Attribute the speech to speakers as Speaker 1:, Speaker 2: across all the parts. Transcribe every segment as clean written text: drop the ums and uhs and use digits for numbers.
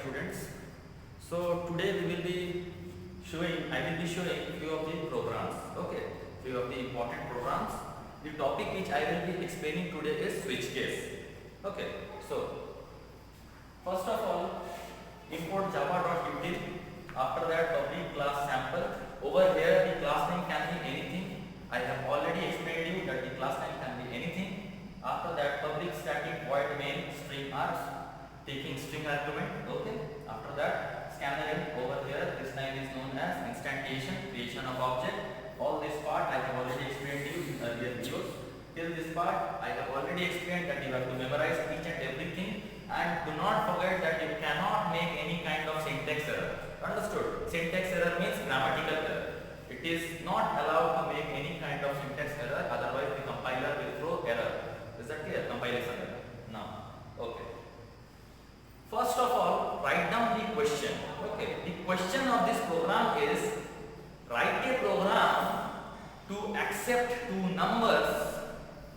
Speaker 1: students. So today we will be I will be showing few of the programs. Okay, few of the important programs. The topic which I will be explaining today is switch case. Okay, so first of all, import java.util. After that, public class sample. Over here, the class name can be anything. I have already explained you that the class name can be anything. After that, public static void main string args, taking string argument. Okay. After that, scanner over here. This name is known as instantiation, creation of object. All this part I have already explained to you in earlier videos. Till this part, I have already explained that you have to memorize each and everything, and do not forget that you cannot make any kind of syntax error. Understood? Syntax error means grammatical error. It is not allowed to make any kind of syntax error, otherwise the compiler will throw error. Is that clear? Compilation error. Now, okay. First of all, write down the question. Okay. The question of this program is write a program to accept two numbers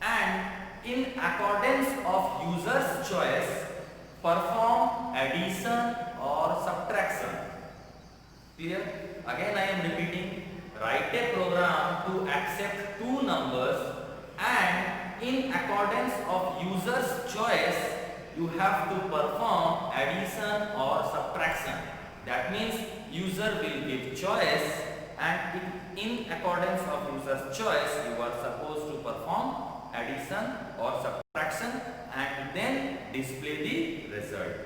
Speaker 1: and in accordance of user's choice perform addition or subtraction. Clear? Again I am repeating. Write a program to accept two numbers and in accordance of user's choice you have to perform addition or subtraction. That means user will give choice, and in accordance of user's choice you are supposed to perform addition or subtraction and then display the result.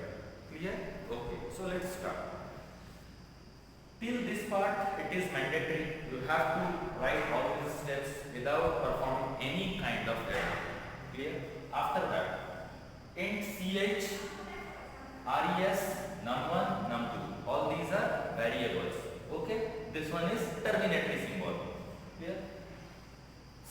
Speaker 1: Clear? Okay, so let's start. Till this part it is mandatory. You have to write all these steps without performing any kind of error. Clear? After that, int ch, res, num1, num2. All these are variables. Okay? This one is terminatory symbol. Clear?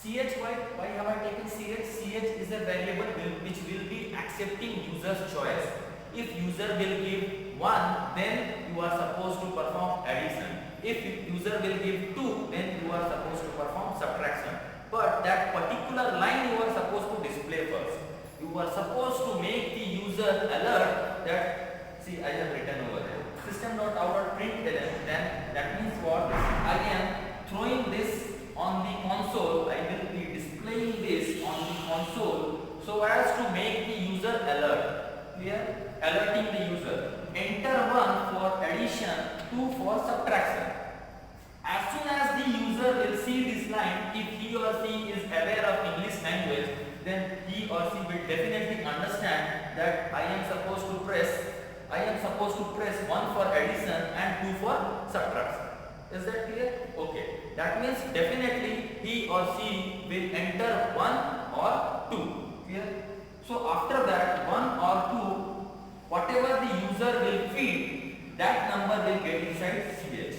Speaker 1: Ch, why have I taken ch? Ch is a variable which will be accepting user's choice. If user will give 1, then you are supposed to perform addition. If user will give 2, then you are supposed to perform subtraction. But that particular line you are supposed to display first. You are supposed to make the user alert that, see, I have written over there, system.out.println, then that means what? I am throwing this on the console. I will be displaying this on the console so as to make the user alert. Clear? Alerting the user. Enter 1 for addition, 2 for subtraction. As soon as the user will see this line, if he or she is aware of English language, then he or she will definitely understand that I am supposed to press 1 for addition and 2 for subtraction. Is that clear? Okay. That means definitely he or she will enter 1 or 2. Clear? So after that 1 or 2, whatever the user will feed, that number will get inside ch.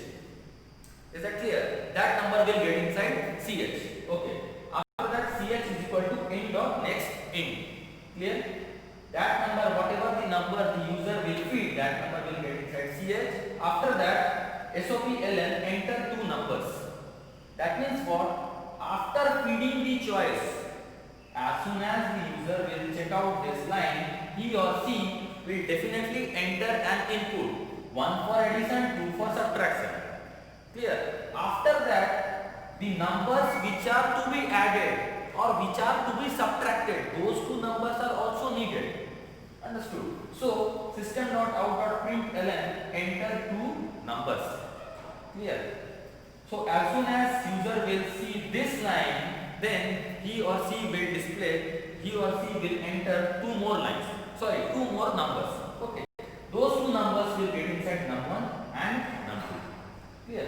Speaker 1: Is that clear? That number will get inside ch. Okay. After that, ch is equal to int of next int. Clear? That number, whatever the number the user will feed, that number will get inside ch. After that, sopln enter two numbers. That means what? After feeding the choice, as soon as the user will check out this line, he or she will definitely enter an input, 1 for addition, 2 for subtraction. Clear? After that, the numbers which are to be added or which are to be subtracted, those two numbers are also needed. Understood? So, system.out.println enter two numbers. Clear? So, as soon as user will see this line, then he or she will enter two more lines. Sorry, two more numbers. Okay. Those two numbers will get inside num1 and num2. Clear?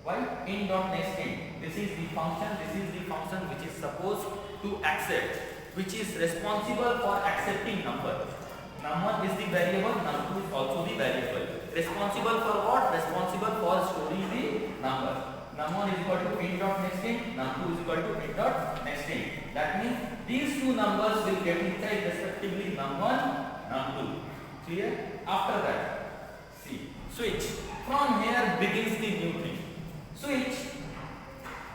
Speaker 1: Why? Int dot next int. This is the function which is supposed to accept, which is responsible for accepting number. Num1 is the variable, num2 is also the variable. Responsible for what? Responsible for storing the number. Num1 is equal to int dot next int, num2 is equal to int dot next int. That means these two numbers will get inside respectively num1, num2. Clear? After that, see, switch. From here begins the new thing. Switch,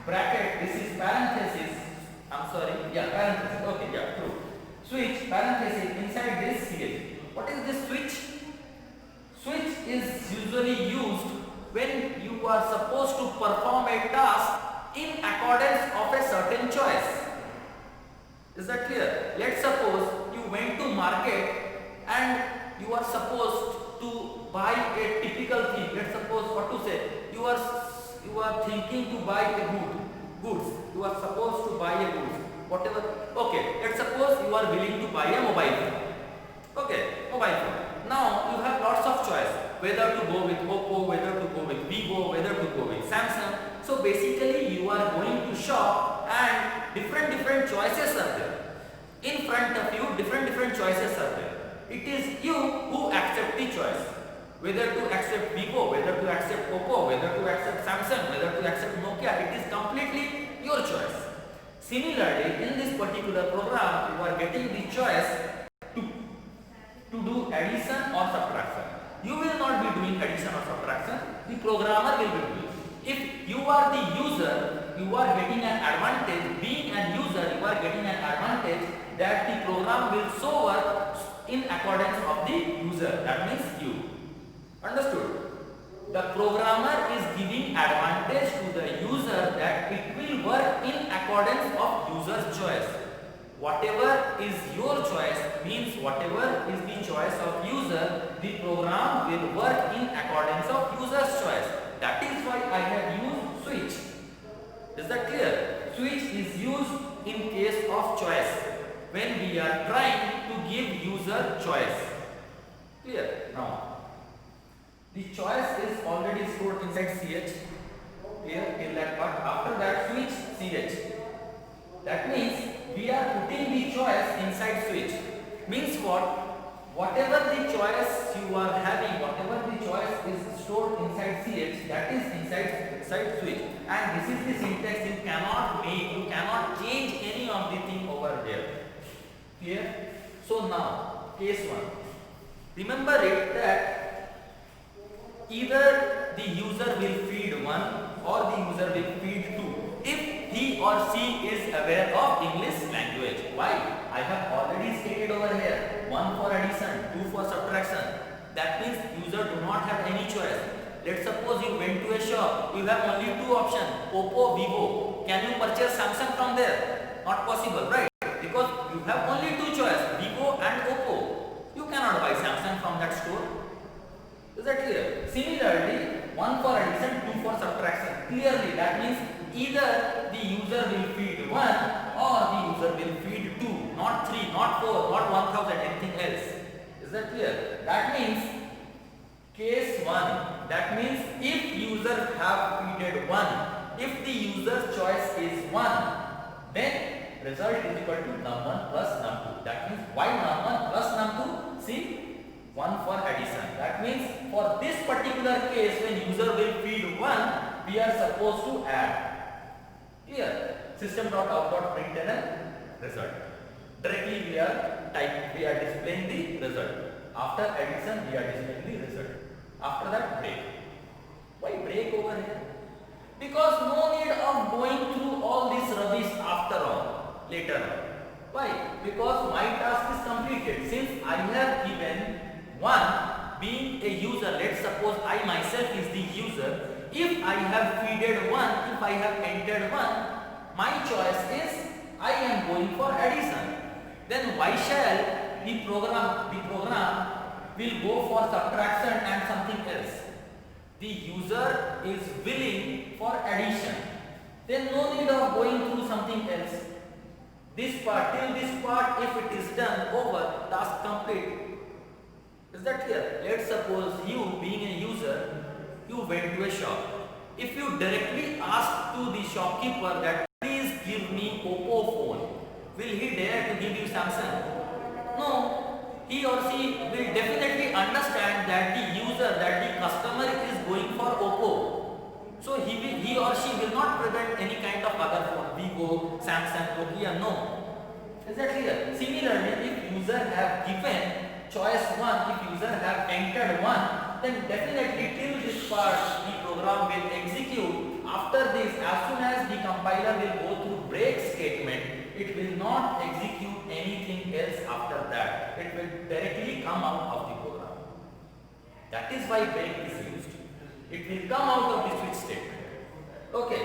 Speaker 1: bracket, this is parenthesis, parenthesis, okay, yeah, true. Switch, parenthesis, inside this ch. What is this switch? Switch is usually used when you are supposed to perform a task in accordance of a certain choice. Is that clear? Let's suppose you went to market and you are supposed to buy a typical thing. Let's suppose, what to say, you are thinking to buy a goods. You are supposed to buy a goods. Whatever. Okay. Let's suppose you are willing to buy a mobile phone. Okay, mobile phone. Now you have lots of choice whether to go with Oppo, whether to go with Vivo, whether to go with Samsung. So basically you are going to shop and different choices are there. In front of you different choices are there. It is you who accept the choice. Whether to accept Vivo, whether to accept Oppo, whether to accept Samsung, whether to accept Nokia, it is completely your choice. Similarly, in this particular program, you are getting the choice to do addition or subtraction. You will not be doing addition or subtraction, the programmer will be doing. If you are the user, you are getting an advantage. Being a user, you are getting an advantage that the program will show up in accordance of the user. That means you. Understood? The programmer is giving advantage to the user that it will work in accordance of user's choice. Whatever is your choice means whatever is the choice of user, the program will work in accordance of user's choice. That is why I have used switch. Is that clear? Switch is used in case of choice when we are trying to give user choice. Clear? Now, the choice is already stored inside CH. Here in that part. After that, switch CH. That means we are putting the choice inside switch. Means what? Whatever the choice you are having, whatever the choice is stored inside CH, that is inside switch. And this is the syntax you cannot make, you cannot change any of the thing over there. Clear? So now, case 1. Remember it that either the user will feed 1 or the user will feed 2. If he or she is aware of English language. Why? I have already stated over here, 1 for addition, 2 for subtraction. That means user do not have any choice. Let's suppose you went to a shop, you have only 2 options, Oppo, Vivo. Can you purchase Samsung from there? Not possible, right? Because you have only 2 choices, Vivo and Oppo. You cannot buy Samsung from that store. Is that clear? Similarly, 1 for addition, 2 for subtraction. Clearly, that means either the user will feed 1 or the user will feed 2, not 3, not 4, not 1000, anything else. Is that clear? That means case 1, that means if user have feeded 1, if the user's choice is 1, then result is equal to num1 plus num2. That means why num1 plus num2? See, 1 for addition. That means for this particular case, when user will feed 1, we are supposed to add. Here, system.out.println result. Directly we are displaying the result. After addition, we are displaying the result. After that, break. Why break over here? Because no need of going through all this rubbish after all, later on. Why? Because my task is completed. Since I have given 1, being a user, let's suppose I myself is the user. If I have feeded 1, if I have entered 1, my choice is I am going for addition. Then why shall the program will go for subtraction and something else? The user is willing for addition. Then no need of going through something else. This part, till this part, if it is done, over, task complete. Is that clear? Let's suppose you, being a user, you went to a shop. If you directly ask to the shopkeeper that please give me Oppo phone, will he dare to give you Samsung? No. He or she will definitely understand that the user, that the customer is going for Oppo. So he or she will not prevent any kind of other phone, Vivo, Samsung, Nokia, no. Is that clear? Similarly, if user have given choice 1, if user have entered 1, then definitely till this part the program will execute. After this, as soon as the compiler will go through break statement, it will not execute anything else after that. It will directly come out of the program. That is why break is used. It will come out of the switch statement. Okay.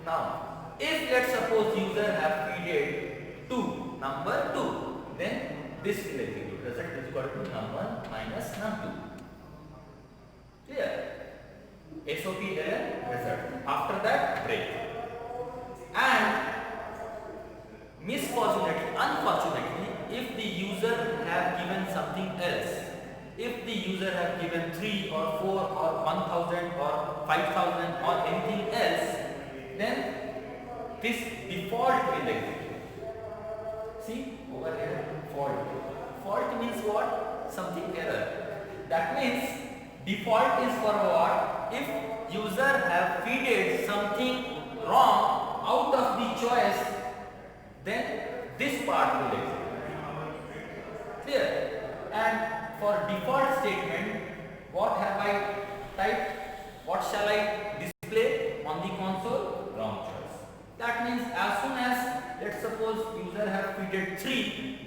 Speaker 1: Now, if let's suppose user have feeded 2, number 2, then this will execute. Result is equal to num1 minus num2. Clear? SOP error result. After that, break. And misfortunately, unfortunately, if the user have given something else, if the user have given 3 or 4 or 1000 or 5000 or anything else, then this default will execute. See over here, fault. Fault means what? Something error. That means default is for what? If user have feeded something wrong out of the choice, then this part will execute. Clear? And for default statement, what have I typed? What shall I display on the console? Wrong choice. That means as soon as, let's suppose user have feeded 3,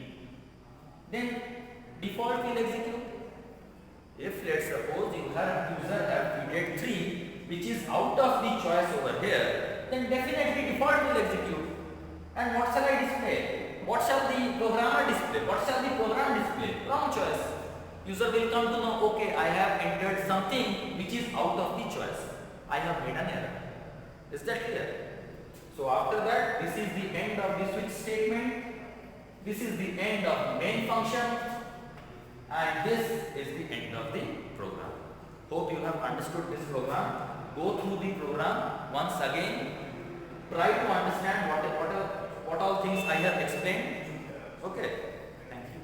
Speaker 1: then default will execute. If let's suppose user have feeded 3, which is out of the choice over here, then definitely default will execute. And what shall I display? What shall the programmer display? What shall the program display? Wrong choice. User will come to know, okay, I have entered something which is out of the choice. I have made an error. Is that clear? So after that, this is the end of the switch statement. This is the end of the main function. And this is the end of the program. Hope you have understood this program. Go through the program once again. Try to understand what all things I have explained. Okay. Thank you.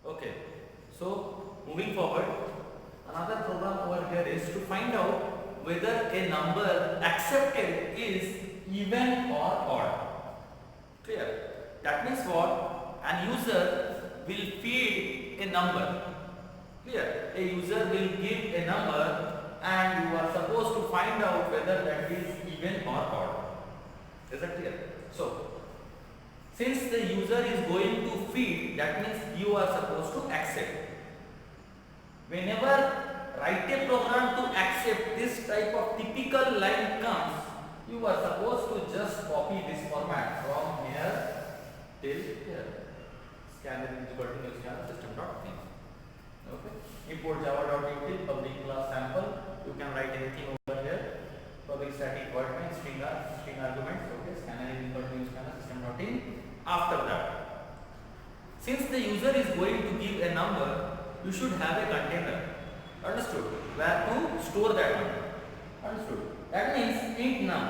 Speaker 1: Okay. So moving forward, another program over here is to find out whether a number accepted is even or odd. Clear? That means what? An user will feed a number. Clear? A user will give a number and you are supposed to find out whether that is even or odd. Is that clear? So, since the user is going to feed, that means you are supposed to accept. Whenever write a program to accept this type of typical line comes, you are supposed to just copy this format from here till here. Scanner is equal to new scanner system.in. Okay. Import java.util public class sample. You can write anything over here. Public static void main string arguments. Okay. Scanner is equal to new scanner system.in. After that, since the user is going to give a number, you should have a container. Understood? Where to store that number. Understood? That means int num,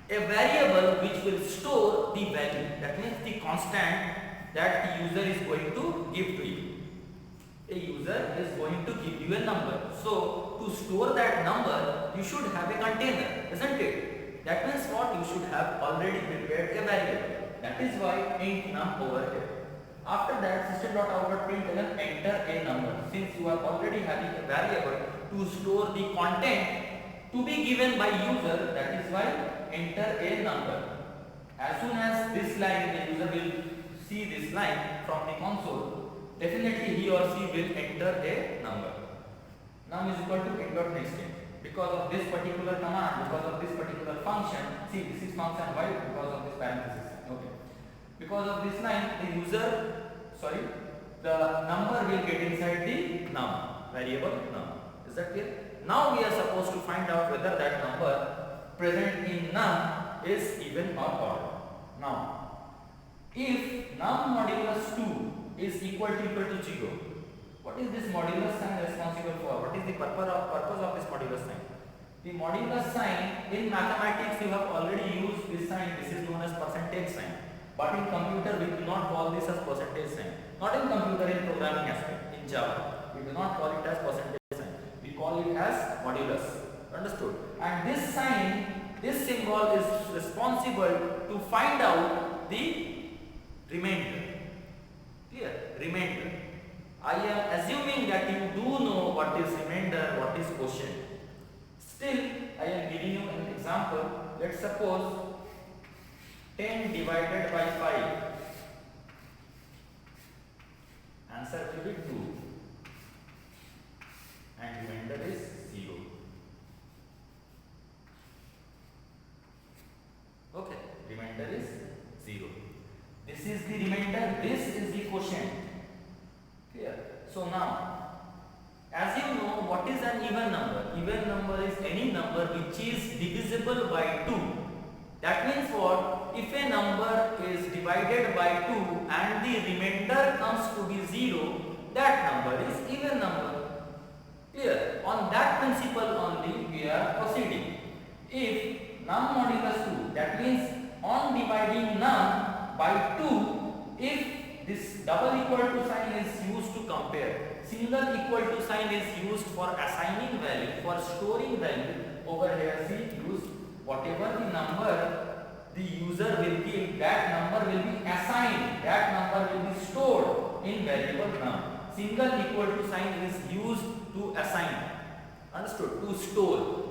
Speaker 1: a variable which will store the value. That means the constant that the user is going to give to you. A user is going to give you a number. So to store that number, you should have a container, isn't it? That means what? You should have already prepared a variable. That is why int num over here. After that, system.out.println enter a number. Since you are already having a variable to store the content to be given by user, that is why enter a number. As soon as this line, the user will see this line from the console, definitely he or she will enter a number. Num is equal to int.nextInt. Because of this particular command, because of this particular function, see this is function y because of this parenthesis. Okay. Because of this line, the number will get inside the num, variable num. Is that clear? Now we are supposed to find out whether that number present in num is even or odd. Now, if num modulus 2 is equal to 0, what is this modulus sign responsible for? What is the purpose of this modulus sign? The modulus sign in mathematics you have already used this sign. This is known as percentage sign. But in computer we do not call this as percentage sign. Not in computer, in programming aspect, in Java. We do not call it as percentage sign. We call it as modulus. Understood? And this sign, this symbol is responsible to find out the remainder. Clear? Remainder. I am assuming that you do know what is remainder, what is quotient. Still, I am giving you an example. Let's suppose 10 divided by 5 is the remainder, this is the quotient. Clear? So now, as you know, what is an even number? Even number is any number which is divisible by 2. That means what? If a number is divided by 2 and the remainder comes to be 0, that number is even number. Clear? On that principle only we are proceeding. If num modulus 2, that means on dividing num by 2, if this double equal to sign is used to compare, single equal to sign is used for assigning value, for storing value. Over here see, use whatever the number the user will give, that number will be assigned, that number will be stored in variable num. Single equal to sign is used to assign, understood, to store.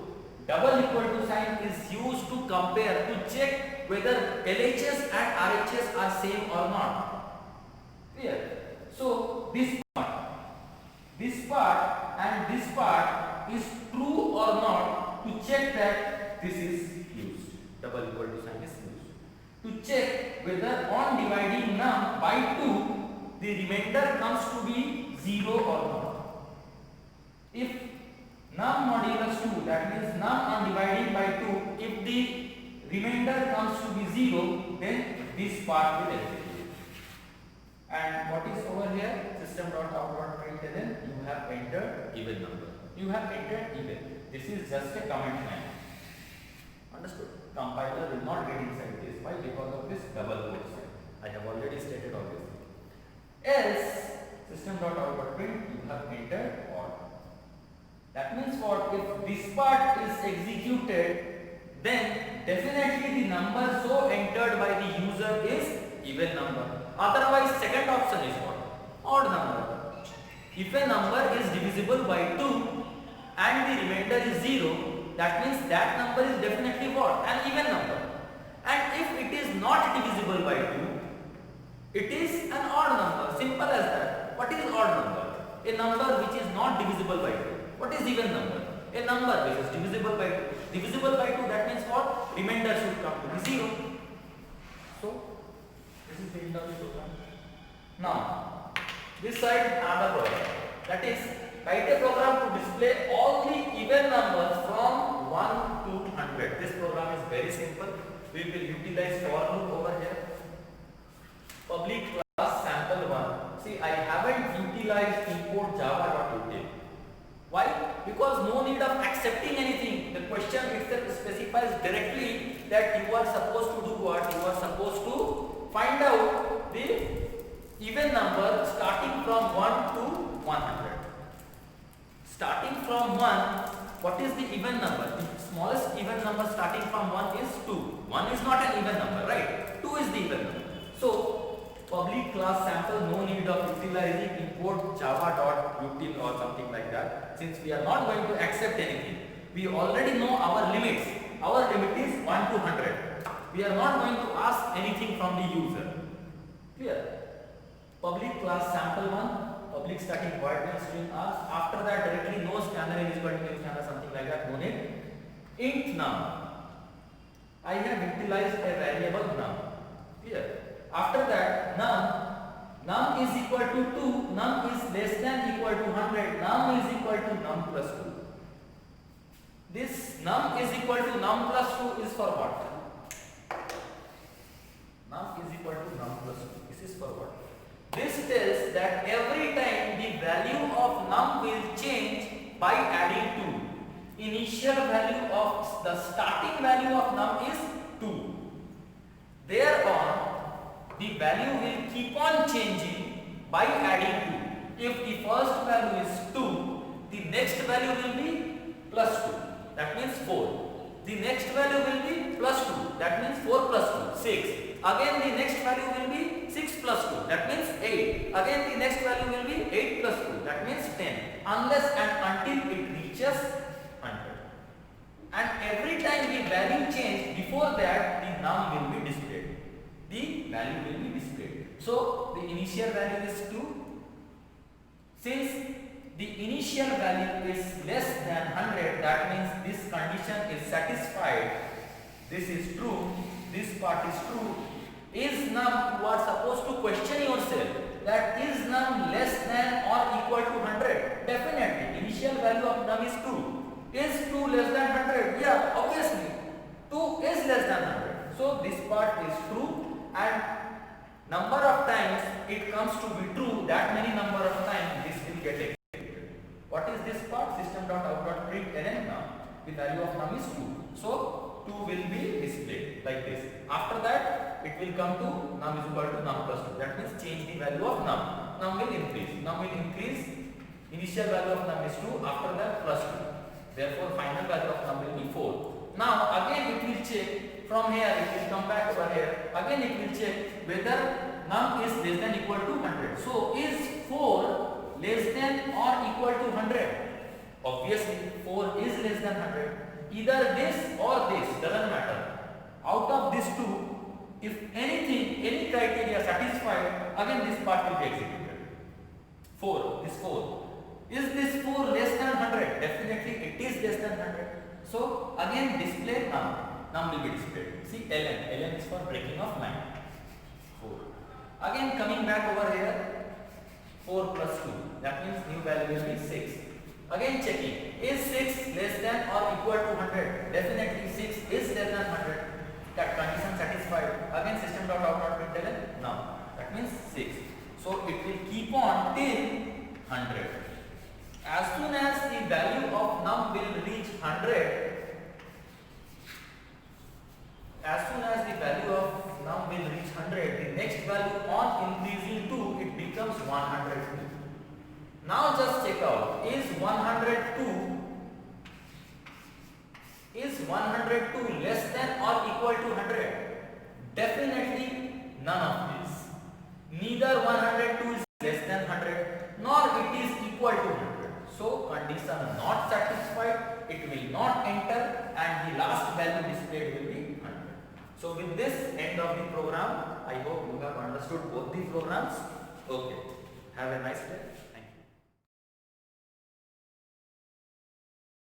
Speaker 1: Double equal to sign is used to compare, to check whether LHS and RHS are same or not. Clear? So this part and this part is true or not, to check that this is used. Double equal to sign is used to check whether on dividing num by 2 the remainder comes to be 0 or not. If num modulus 2, that means num on dividing by 2, if the remainder comes to be 0, then this part will execute. And what is over here? System.out.println, you have entered even number. You have entered even. This is just a comment line. Understood? Compiler will not get inside this. Why? Because of this double quote sign. I have already stated all this. Else, system.out.print, you have entered odd. That means what? If this part is executed, then definitely the number so entered by the user is even number. Otherwise, second option is what? Odd number. If a number is divisible by 2 and the remainder is 0, that means that number is definitely what? An even number. And if it is not divisible by 2, it is an odd number. Simple as that. What is odd number? A number which is not divisible by 2. What is even number? A number which is divisible by 2. Divisible by 2, that means what? Remainder should come to be 0. So, this is the end of the program. Now, this side another program. That is, write a program to display all the even numbers from 1 to 100. This program is very simple. We will utilize for loop over here. Public class sample 1. See, I haven't utilized import java.util. Why? Because no need of accepting anything. The question itself specifies directly that you are supposed to do what? You are supposed to find out the even number starting from 1 to 100. Starting from 1, what is the even number? The smallest even number starting from 1 is 2. 1 is not an even number, right? 2 is the even number. So, public class sample, no need of utilizing import java.util or something like that, since we are not going to accept anything. We already know our limits. Our limit is 1 to 100. We are not going to ask anything from the user. Clear? Public class sample 1, public static void main string ask. After that, directly no scanner is equal to new scanner, something like that, no need. Int num. I have utilized a variable num. Clear? After that, num is equal to 2, num is less than equal to 100, num is equal to num plus 2. This num is equal to num plus 2 is for what? Num is equal to num plus 2. This is for what? This tells that every time the value of num will change by adding 2. Initial value of the starting value of num is 2. Thereon, the value will keep on changing by adding 2. If the first value is 2, the next value will be plus 2. That means 4. The next value will be plus 2. That means 4 plus 2, 6. Again the next value will be 6 plus 2. That means 8. Again the next value will be 8 plus 2. That means 10. Unless and until it reaches 100. And every time the value change, before that the num will be displayed. The value will be displayed. So, the initial value is 2. Since the initial value is less than 100, that means this condition is satisfied. This is true. This part is true. Is num, you are supposed to question yourself that is num less than or equal to 100? Definitely. Initial value of num is 2. Is 2 less than 100? Yeah, obviously. 2 is less than 100. So this part is true, and number of times it comes to be true, that many number of times this will get executed. What is this part? System.out.print ln num. The value of num is 2. So 2 will be displayed like this. After that it will come to num is equal to num plus 2. That means change the value of num. Num will increase. Num will increase. Initial value of num is 2. After that plus 2. Therefore final value of num will be 4. Now again it will check from here. It will come back over here. Again it will check whether num is less than equal to 100. So is 4 less than or equal to 100? Obviously 4 is less than 100. Either this or this, doesn't matter. Out of these two, if anything, any criteria satisfied, again this part will be executed. 4, this 4. Is this 4 less than 100? Definitely it is less than 100. So again display num. Num will be displayed. See ln. ln is for breaking of 9. 4. Again coming back over here, 4 plus 2. That means new value will be 6. Again checking. Is 6 less than or equal to 100? Definitely 6 is less than 100. That condition satisfied. Again system.out.println num. That means 6. So it will keep on till 100. As soon as the value of num will reach 100, the next value on increasing to it becomes 102. Now just check out, is 102 less than or equal to 100? Definitely none of this. Neither 102 is less than 100 nor it is equal to 100. So condition not satisfied, it will not enter, and the last value displayed will be 100. So with this end of the program, I hope you have understood both the programs. Okay. Have a nice day.